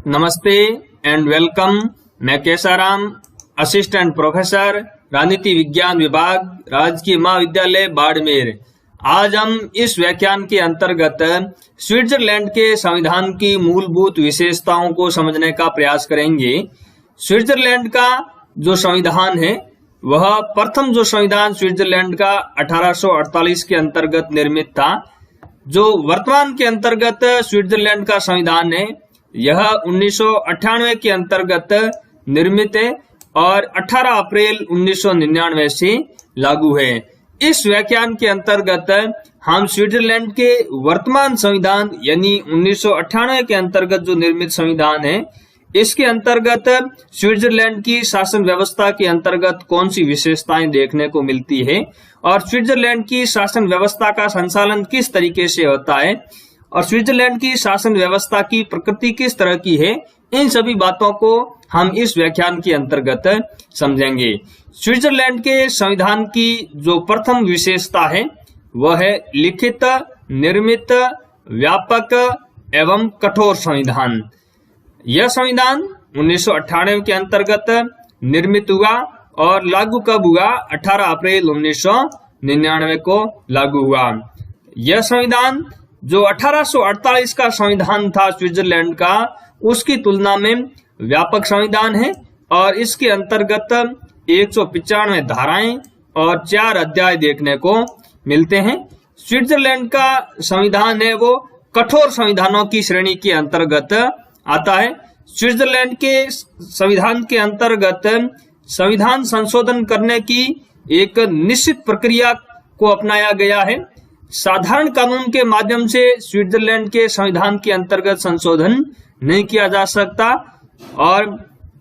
नमस्ते and welcome. मैं Kesaram, assistant professor, राजनीति विज्ञान विभाग, राजकीय महाविद्यालय बाड़मेर। आज हम इस व्याख्यान के अंतर्गत स्विट्जरलैंड के संविधान की मूलभूत विशेषताओं को समझने का प्रयास करेंगे। स्विट्जरलैंड का जो संविधान है वह प्रथम जो संविधान स्विट्जरलैंड का 1848 के अंतर्गत निर्मित था। जो वर्तमान के अंतर्गत स्विट्जरलैंड का संविधान है यह 1998 के अंतर्गत निर्मित है और 18 अप्रैल 1999 से लागू है। इस व्याख्यान के अंतर्गत हम स्विट्जरलैंड के वर्तमान संविधान यानी 1998 के अंतर्गत जो निर्मित संविधान है इसके अंतर्गत स्विट्जरलैंड की शासन व्यवस्था के अंतर्गत कौन सी विशेषताएं देखने को मिलती है और स्विट्जरलैंड की शासन व्यवस्था का संचालन किस तरीके से होता है और स्विट्जरलैंड की शासन व्यवस्था की प्रकृति किस तरह की है, इन सभी बातों को हम इस व्याख्यान के अंतर्गत समझेंगे। स्विट्जरलैंड के संविधान की जो प्रथम विशेषता है वह है लिखित, निर्मित, व्यापक एवं कठोर संविधान। यह संविधान 1998 के अंतर्गत निर्मित हुआ और लागू कब हुआ? 18 अप्रैल 1999 को लागू हुआ। यह संविधान जो 1848 का संविधान था स्विट्जरलैंड का, उसकी तुलना में व्यापक संविधान है और इसके अंतर्गत 195 धाराएं और 4 अध्याय देखने को मिलते हैं। स्विट्जरलैंड का संविधान है वो कठोर संविधानों की श्रेणी के अंतर्गत आता है। स्विट्जरलैंड के संविधान के अंतर्गत संविधान संशोधन करने की एक निश्चित प्रक्रिया को अपनाया गया है। साधारण कानून के माध्यम से स्विट्जरलैंड के संविधान के अंतर्गत संशोधन नहीं किया जा सकता और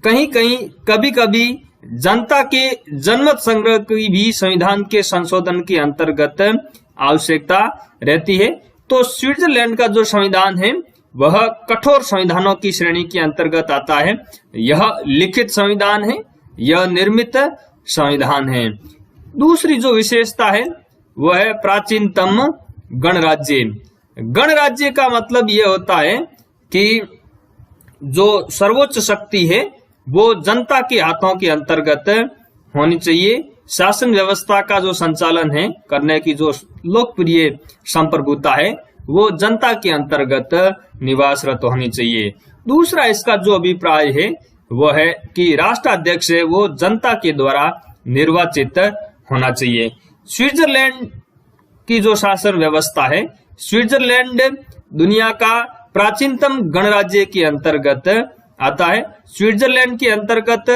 कहीं कहीं कभी कभी जनता के जनमत संग्रह की भी संविधान के संशोधन के अंतर्गत आवश्यकता रहती है। तो स्विट्जरलैंड का जो संविधान है वह कठोर संविधानों की श्रेणी के अंतर्गत आता है। यह लिखित संविधान है, यह निर्मित संविधान है। दूसरी जो विशेषता है वह है प्राचीनतम गणराज्य। गणराज्य का मतलब यह होता है कि जो सर्वोच्च शक्ति है वो जनता के हाथों के अंतर्गत होनी चाहिए। शासन व्यवस्था का जो संचालन है करने की जो लोकप्रिय संप्रभुता है वो जनता के अंतर्गत निवासरत होनी चाहिए। दूसरा इसका जो अभिप्राय है वो है कि राष्ट्राध्यक्ष है वो जनता के द्वारा निर्वाचित होना चाहिए। स्विट्जरलैंड की जो शासन व्यवस्था है, स्विट्जरलैंड दुनिया का प्राचीनतम गणराज्य के अंतर्गत आता है। स्विट्जरलैंड के अंतर्गत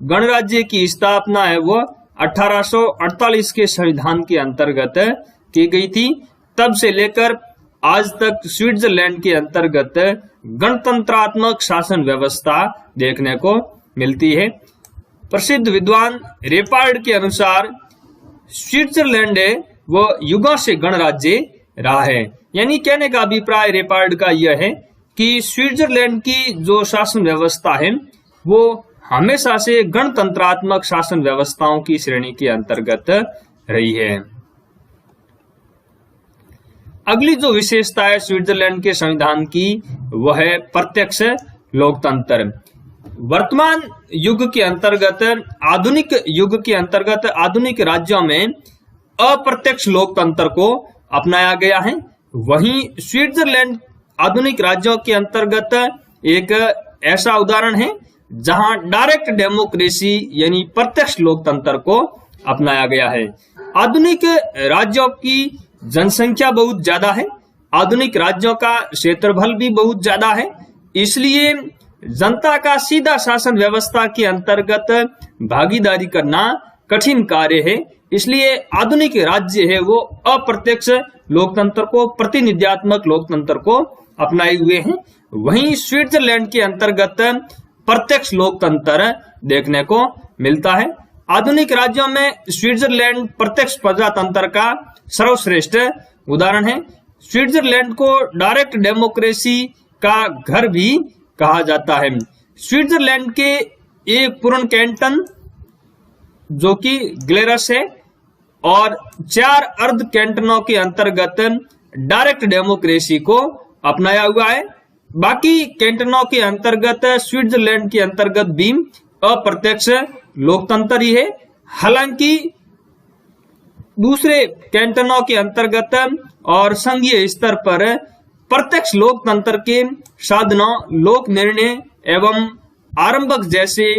गणराज्य की स्थापना है वो 1848 के संविधान के अंतर्गत की गई थी। तब से लेकर आज तक स्विट्जरलैंड के अंतर्गत गणतंत्रात्मक शासन व्यवस्था देखने को मिलती है। प्रसिद्ध विद्वान रेपार्ड के अनुसार स्विट्जरलैंड है वो युगों से गणराज्य रहा है। यानी कहने का अभिप्राय रेपार्ड का यह है कि स्विट्जरलैंड की जो शासन व्यवस्था है वो हमेशा से गणतंत्रात्मक शासन व्यवस्थाओं की श्रेणी के अंतर्गत रही है। अगली जो विशेषता है स्विट्जरलैंड के संविधान की वह है प्रत्यक्ष लोकतंत्र। वर्तमान युग के अंतर्गत आधुनिक युग के अंतर्गत आधुनिक राज्यों में अप्रत्यक्ष लोकतंत्र को अपनाया गया है। वहीं स्विट्जरलैंड आधुनिक राज्यों के अंतर्गत एक ऐसा उदाहरण है जहां डायरेक्ट डेमोक्रेसी यानी प्रत्यक्ष लोकतंत्र को अपनाया गया है। आधुनिक राज्यों की जनसंख्या बहुत ज्यादा है, आधुनिक राज्यों का क्षेत्रफल भी बहुत ज्यादा है, इसलिए जनता का सीधा शासन व्यवस्था के अंतर्गत भागीदारी करना कठिन कार्य है। इसलिए आधुनिक राज्य है वो अप्रत्यक्ष लोकतंत्र को, प्रतिनिधित्वात्मक लोकतंत्र को अपनाए हुए हैं। वहीं स्विट्जरलैंड के अंतर्गत प्रत्यक्ष लोकतंत्र देखने को मिलता है। आधुनिक राज्यों में स्विट्जरलैंड प्रत्यक्ष प्रजातंत्र का सर्वश्रेष्ठ उदाहरण है। स्विट्जरलैंड को डायरेक्ट डेमोक्रेसी का घर भी कहा जाता है। स्विट्जरलैंड के एक पूर्ण कैंटन जो कि ग्लेरस है और 4 अर्ध कैंटनों के अंतर्गत डायरेक्ट डेमोक्रेसी को अपनाया हुआ है। बाकी कैंटनों के अंतर्गत स्विट्जरलैंड के अंतर्गत भी अप्रत्यक्ष लोकतंत्र ही है। हालांकि दूसरे कैंटनों के अंतर्गत और संघीय स्तर पर प्रत्यक्ष लोकतंत्र के साधनों, लोक निर्णय एवं आरंभक जैसे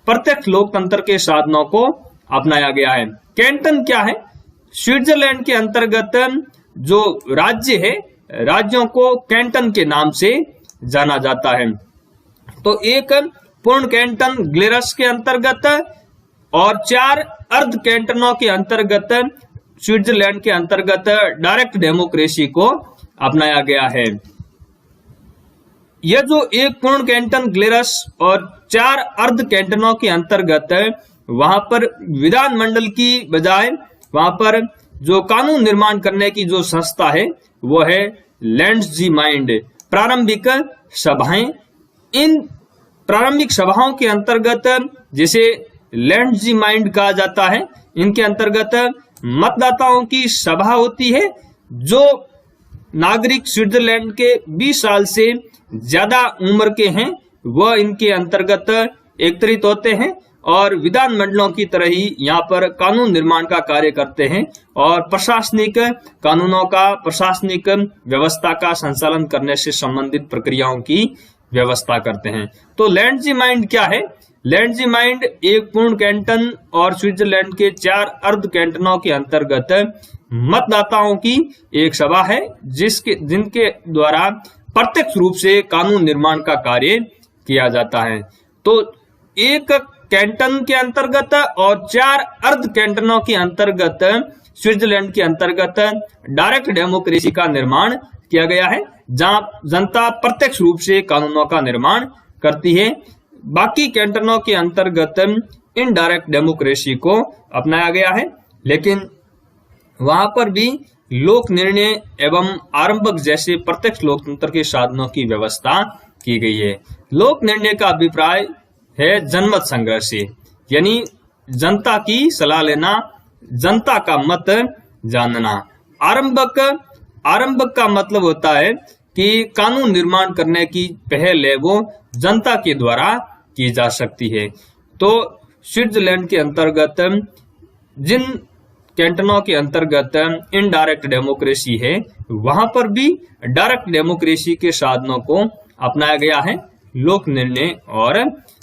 प्रत्यक्ष लोकतंत्र के साधनों को अपनाया गया है। कैंटन क्या है? स्विट्जरलैंड के अंतर्गत जो राज्य है, राज्यों को कैंटन के नाम से जाना जाता है। तो एक पूर्ण कैंटन ग्लेरस के अंतर्गत और 4 अर्ध कैंटनों के अंतर्गत स्विट्जरलैंड के अंतर्गत डायरेक्ट डेमोक्रेसी को अपनाया गया है। यह जो एक पूर्ण कैंटन ग्लेरस और 4 अर्ध कैंटनों के अंतर्गत वहां पर विधानमंडल की बजाय वहां पर जो कानून निर्माण करने की जो संस्था है वो है लैंड्सजीमाइंड, प्रारंभिक सभाएं। इन प्रारंभिक सभाओं के अंतर्गत जिसे लैंड्सजीमाइंड कहा जाता है, इनके अंतर्गत मतदाताओं की सभा होती है। जो नागरिक स्विट्जरलैंड के 20 साल से ज्यादा उम्र के हैं वह इनके अंतर्गत एकत्रित होते हैं और विधान मंडलों की तरह ही यहाँ पर कानून निर्माण का कार्य करते हैं और प्रशासनिक कानूनों का, प्रशासनिक व्यवस्था का संचालन करने से संबंधित प्रक्रियाओं की व्यवस्था करते हैं। तो लैंड्सजीमाइंड क्या है? लैंड्सजीमाइंड एक पूर्ण कैंटन और स्विट्जरलैंड के 4 अर्ध कैंटनों के अंतर्गत मतदाताओं की एक सभा है जिनके द्वारा प्रत्यक्ष रूप से कानून निर्माण का कार्य किया जाता है। तो एक कैंटन के अंतर्गत और 4 अर्ध कैंटनों के अंतर्गत स्विट्जरलैंड के अंतर्गत डायरेक्ट डेमोक्रेसी का निर्माण किया गया है, जहां जनता प्रत्यक्ष रूप से कानूनों का निर्माण करती है। बाकी कैंटनों के अंतर्गत इनडायरेक्ट डेमोक्रेसी को अपनाया गया है, लेकिन वहां पर भी लोक निर्णय एवं आरंभक जैसे प्रत्यक्ष लोकतंत्र के साधनों की व्यवस्था की गई है। लोक निर्णय का अभिप्राय है जनमत संग्रह से, यानी जनता की सलाह लेना, जनता का मत जानना। आरंभक का मतलब होता है कि कानून निर्माण करने की पहल है वो जनता के द्वारा की जा सकती है। तो स्विट्जरलैंड के अंतर्गत जिन कैंटनों के अंतर्गत इनडायरेक्ट डेमोक्रेसी है वहां पर भी डायरेक्ट डेमोक्रेसी के साधनों को अपनाया गया है, लोक निर्णय और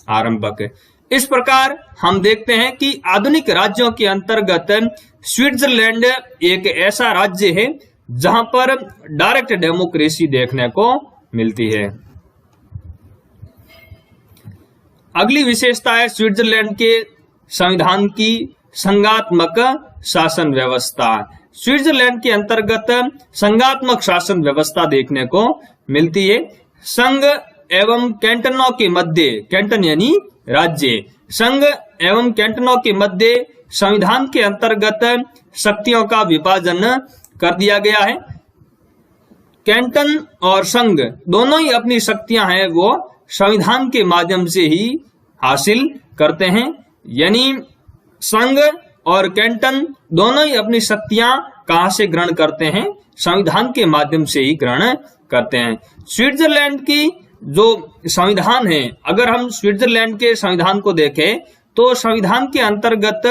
आरंभक। इस प्रकार हम देखते हैं कि आधुनिक राज्यों के अंतर्गत स्विट्जरलैंड एक ऐसा राज्य है जहां पर डायरेक्ट डेमोक्रेसी देखने को मिलती है। अगली विशेषता है स्विट्जरलैंड के संविधान की संघात्मक शासन व्यवस्था। स्विट्जरलैंड के अंतर्गत संघात्मक शासन व्यवस्था देखने को मिलती है। संघ एवं कैंटनों के मध्य, कैंटन यानी राज्य, संघ एवं कैंटनों के मध्य संविधान के अंतर्गत शक्तियों का विभाजन कर दिया गया है। कैंटन और संघ दोनों ही अपनी शक्तियां हैं वो संविधान के माध्यम से ही हासिल करते हैं, यानी संघ और कैंटन दोनों ही अपनी शक्तियां कहां से ग्रहण करते हैं? संविधान के माध्यम से ही ग्रहण करते हैं। स्विट्जरलैंड की जो संविधान है, अगर हम स्विट्जरलैंड के संविधान को देखें तो संविधान के अंतर्गत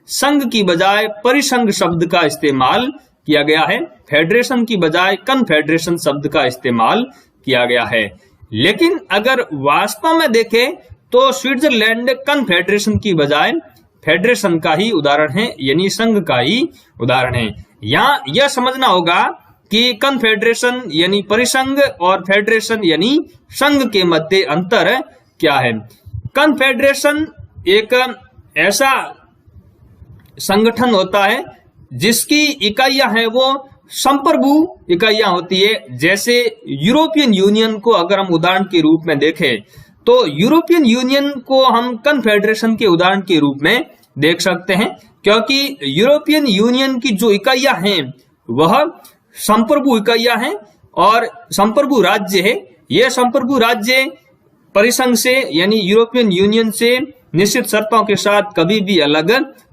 संघ की बजाय परिसंघ शब्द का इस्तेमाल किया गया है, फेडरेशन की बजाय कन्फेडरेशन शब्द का इस्तेमाल किया गया है। लेकिन अगर वास्तव में देखें तो स्विट्जरलैंड कन्फेडरेशन की बजाय फेडरेशन का ही उदाहरण है, यानी संघ का ही उदाहरण है। यहाँ यह समझना होगा कि कन्फेडरेशन यानी परिसंघ और फेडरेशन यानी संघ के मध्य अंतर क्या है। कन्फेडरेशन एक ऐसा संगठन होता है जिसकी इकाइयां हैं वो संप्रभु इकाइयां होती है। जैसे यूरोपियन यूनियन को अगर हम उदाहरण के रूप में देखें तो यूरोपियन यूनियन को हम कन्फेडरेशन के उदाहरण के रूप में देख सकते हैं, क्योंकि यूरोपियन यूनियन की जो इकाइयां हैं वह संप्रभु इकाइयां हैं और संप्रभु राज्य है। यह संप्रभु राज्य परिसंघ से यानी यूरोपियन यूनियन से निश्चित शर्तों के साथ कभी भी अलग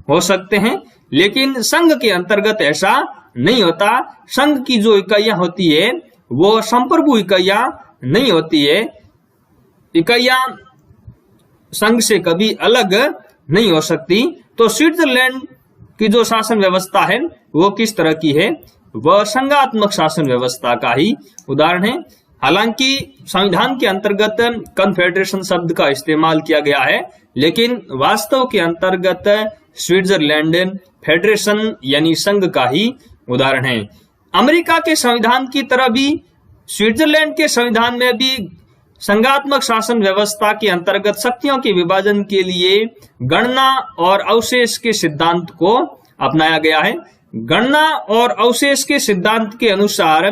हो सकते हैं, लेकिन संघ के अंतर्गत ऐसा नहीं होता। संघ की जो इकाइयां होती है वो संप्रभु इकाइयां नहीं होती है, इकाइयां संघ से कभी अलग नहीं हो सकती। तो स्विट्जरलैंड की जो शासन व्यवस्था है वो किस तरह की है, वह संघात्मक शासन व्यवस्था का ही उदाहरण है। हालांकि संविधान के अंतर्गत कन्फेडरेशन शब्द का इस्तेमाल किया गया है, लेकिन वास्तव के अंतर्गत स्विट्जरलैंड फेडरेशन यानी संघ का ही उदाहरण है। अमेरिका के संविधान की तरह भी स्विट्जरलैंड के संविधान में भी संघात्मक शासन व्यवस्था के अंतर्गत शक्तियों के विभाजन के लिए गणना और अवशेष के सिद्धांत को अपनाया गया है। गणना और अवशेष के सिद्धांत के अनुसार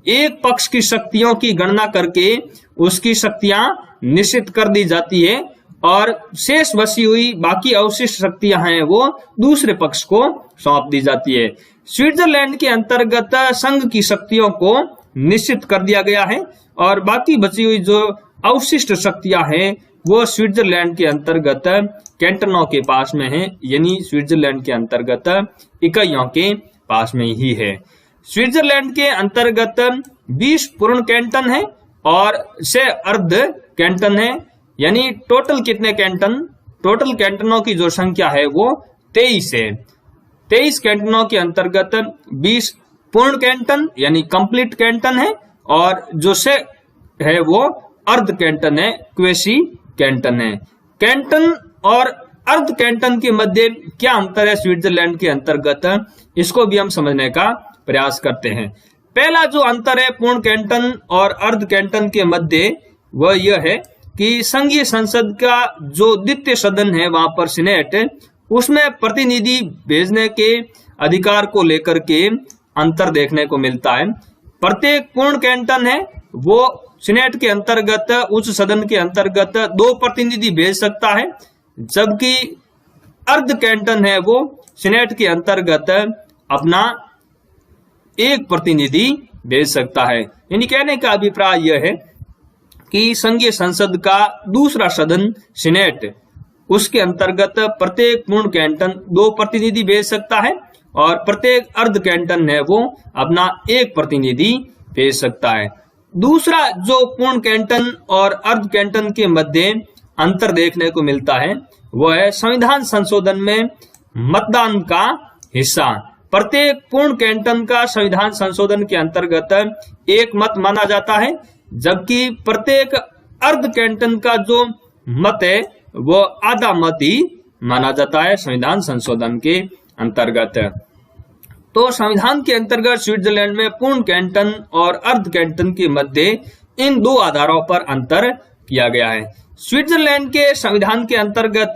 एक पक्ष की शक्तियों की गणना करके उसकी शक्तियां निश्चित कर दी जाती है और शेष बची हुई बाकी अवशिष्ट शक्तियां हैं वो दूसरे पक्ष को सौंप दी जाती है। स्विट्जरलैंड के अंतर्गत संघ की शक्तियों को निश्चित कर दिया गया है और बाकी बची हुई जो अवशिष्ट शक्तियां हैं वो स्विट्जरलैंड के अंतर्गत कैंटनों के पास में है, यानी स्विट्जरलैंड के अंतर्गत इकाइयों के पास में ही है। स्विट्जरलैंड के अंतर्गत 20 पूर्ण कैंटन है और 6 अर्ध कैंटन है, यानी टोटल कितने कैंटन, टोटल कैंटनों की जो संख्या है वो 23 है। 23 कैंटनों के अंतर्गत 20 पूर्ण कैंटन यानी कंप्लीट कैंटन है और जो 6 है वो अर्ध कैंटन है, क्वेसी कैंटन है। कैंटन और अर्ध कैंटन के मध्य क्या अंतर है स्विट्जरलैंड के अंतर्गत, इसको भी हम समझने का प्रयास करते हैं। पहला जो अंतर है पूर्ण कैंटन और अर्ध कैंटन के मध्य वह यह है कि संघीय संसद का जो द्वितीय सदन है वहां पर सीनेट, उसमें प्रतिनिधि भेजने के अधिकार को लेकर के अंतर देखने को मिलता है। प्रत्येक पूर्ण कैंटन है वो सीनेट के अंतर्गत उच्च सदन के अंतर्गत 2 प्रतिनिधि भेज सकता है, जबकि अर्ध कैंटन है वो सीनेट के अंतर्गत अपना 1 प्रतिनिधि भेज सकता है। यानी कहने का अभिप्राय यह है कि संघीय संसद का दूसरा सदन सीनेट, उसके अंतर्गत प्रत्येक पूर्ण कैंटन 2 प्रतिनिधि भेज सकता है और प्रत्येक अर्ध कैंटन है वो अपना 1 प्रतिनिधि भेज सकता है। दूसरा जो पूर्ण कैंटन और अर्ध कैंटन के मध्य अंतर देखने को मिलता है वह है संविधान संशोधन में मतदान का हिस्सा। प्रत्येक पूर्ण कैंटन का संविधान संशोधन के अंतर्गत 1 मत माना जाता है, जबकि प्रत्येक अर्ध कैंटन का जो मत है वो आधा मत ही माना जाता है संविधान संशोधन के अंतर्गत। तो संविधान के अंतर्गत स्विट्जरलैंड में पूर्ण कैंटन और अर्ध कैंटन के मध्य इन 2 आधारों पर अंतर किया गया है। स्विट्जरलैंड के संविधान के अंतर्गत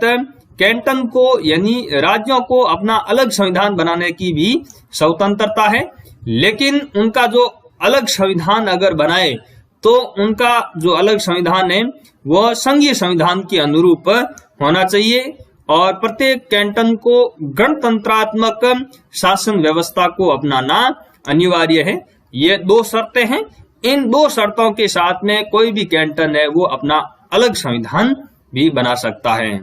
कैंटन को यानी राज्यों को अपना अलग संविधान बनाने की भी स्वतंत्रता है, लेकिन उनका जो अलग संविधान अगर बनाए तो उनका जो अलग संविधान है वह संघीय संविधान के अनुरूप होना चाहिए और प्रत्येक कैंटन को गणतंत्रात्मक शासन व्यवस्था को अपनाना अनिवार्य है। ये 2 शर्तें हैं। इन 2 शर्तों के साथ में कोई भी कैंटन है वो अपना अलग संविधान भी बना सकता है।